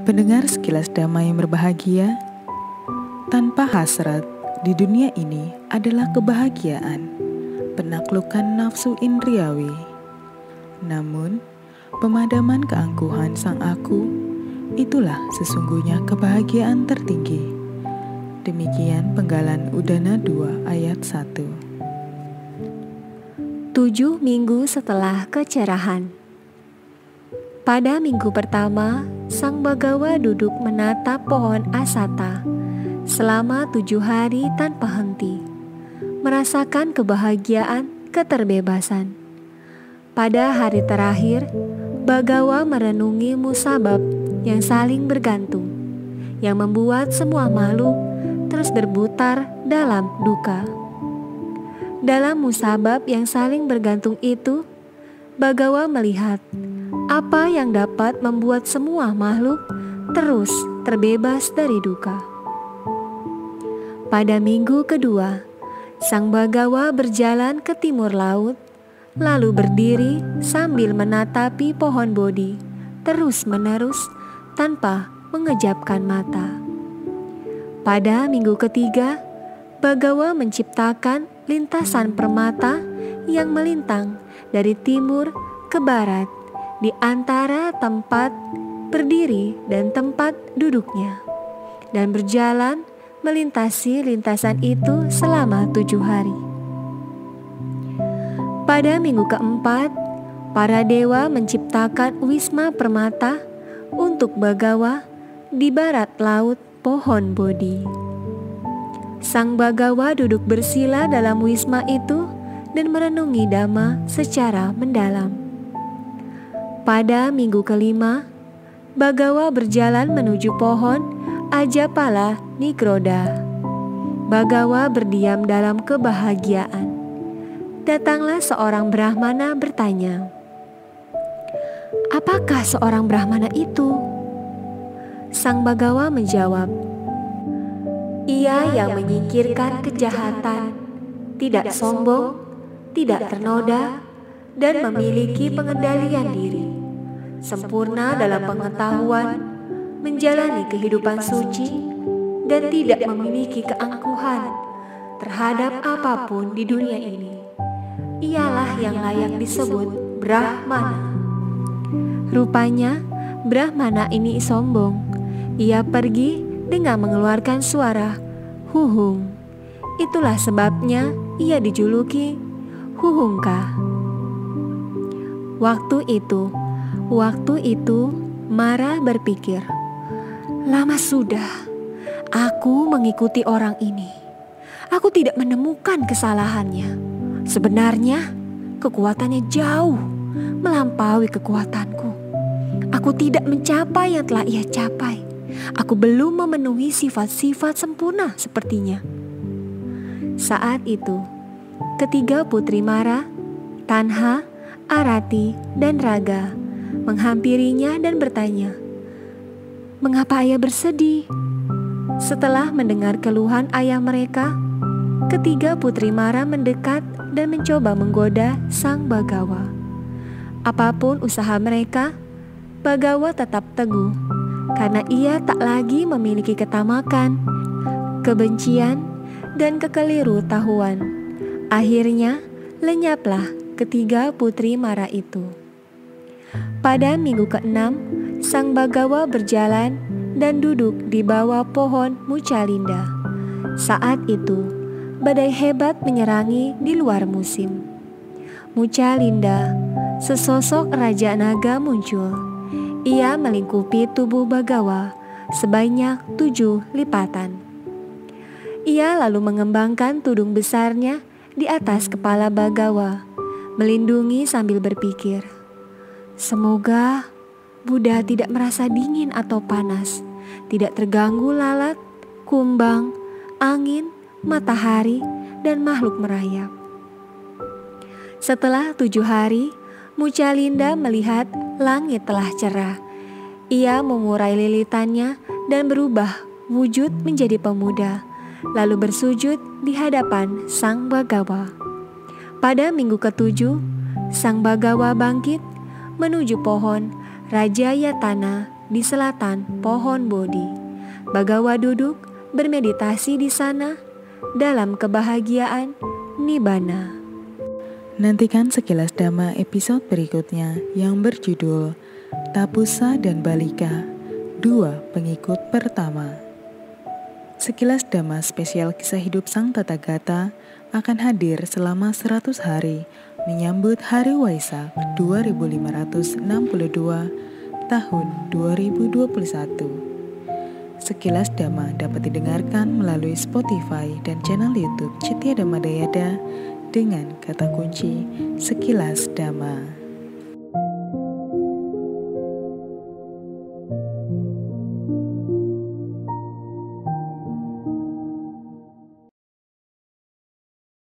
Pendengar sekilas damai yang berbahagia, tanpa hasrat di dunia ini adalah kebahagiaan, penaklukan nafsu indriawi. Namun, pemadaman keangkuhan sang aku, itulah sesungguhnya kebahagiaan tertinggi. Demikian Penggalan Udana 2 ayat 1. 7 minggu setelah kecerahan. Pada minggu pertama, Sang Bagawa duduk menatap pohon asata selama 7 hari tanpa henti, merasakan kebahagiaan keterbebasan. Pada hari terakhir, Bagawa merenungi musabab yang saling bergantung, yang membuat semua makhluk terus berputar dalam duka. Dalam musabab yang saling bergantung itu, Bagawa melihat apa yang dapat membuat semua makhluk terus terbebas dari duka. Pada minggu kedua, Sang Bagawa berjalan ke timur laut, lalu berdiri sambil menatapi pohon bodhi terus-menerus tanpa mengejapkan mata. Pada minggu ketiga, Bagawa menciptakan lintasan permata yang melintang dari timur ke barat di antara tempat berdiri dan tempat duduknya, dan berjalan melintasi lintasan itu selama 7 hari. Pada minggu keempat, para dewa menciptakan wisma permata untuk Bagawa di barat laut pohon bodhi. Sang Bagawa duduk bersila dalam wisma itu dan merenungi Dhamma secara mendalam. Pada minggu kelima, Bagawa berjalan menuju pohon Ajapala Nigroda. Bagawa berdiam dalam kebahagiaan. Datanglah seorang Brahmana bertanya, "Apakah seorang Brahmana itu?" Sang Bagawa menjawab, "Ia yang menyingkirkan kejahatan, tidak sombong, tidak ternoda, dan memiliki pengendalian diri, sempurna dalam pengetahuan, menjalani kehidupan suci, dan tidak memiliki keangkuhan terhadap apapun di dunia ini. Ialah yang layak disebut Brahmana." Rupanya Brahmana ini sombong. Ia pergi dengan mengeluarkan suara huhung. Itulah sebabnya ia dijuluki Huhungka. Waktu itu Mara berpikir, "Lama sudah aku mengikuti orang ini. Aku tidak menemukan kesalahannya. Sebenarnya kekuatannya jauh melampaui kekuatanku. Aku tidak mencapai yang telah ia capai. Aku belum memenuhi sifat-sifat sempurna sepertinya." Saat itu, ketiga putri Mara, Tanha, Arati, dan Raga menghampirinya dan bertanya, "Mengapa ayah bersedih?" Setelah mendengar keluhan ayah mereka, ketiga putri Mara mendekat dan mencoba menggoda Sang Bagawa. Apapun usaha mereka, Bagawa tetap teguh, karena ia tak lagi memiliki ketamakan, kebencian, dan kekelirutahuan. Akhirnya lenyaplah ketiga putri Mara itu. Pada minggu ke-6, Sang Bagawa berjalan dan duduk di bawah pohon Mucalinda. Saat itu, badai hebat menyerangi di luar musim. Mucalinda, sesosok Raja Naga muncul. Ia melingkupi tubuh Bagawa sebanyak 7 lipatan. Ia lalu mengembangkan tudung besarnya di atas kepala Bagawa, melindungi sambil berpikir, "Semoga Buddha tidak merasa dingin atau panas, tidak terganggu lalat, kumbang, angin, matahari, dan makhluk merayap." Setelah 7 hari, Mucalinda melihat langit telah cerah. Ia mengurai lilitannya dan berubah wujud menjadi pemuda, lalu bersujud di hadapan Sang Bagawa. Pada minggu ke-7, Sang Bagawa bangkit menuju pohon Raja Yatana di selatan pohon Bodhi. Bagawa duduk bermeditasi di sana dalam kebahagiaan Nibbana. Nantikan Sekilas Dhamma episode berikutnya yang berjudul Tapusa dan Balika, dua pengikut pertama. Sekilas Dhamma spesial kisah hidup Sang Tathagata akan hadir selama 100 hari menyambut Hari Waisak 2562 tahun 2021. Sekilas Dhamma dapat didengarkan melalui Spotify dan channel YouTube Citya Dhamma Dayada dengan kata kunci Sekilas Dhamma.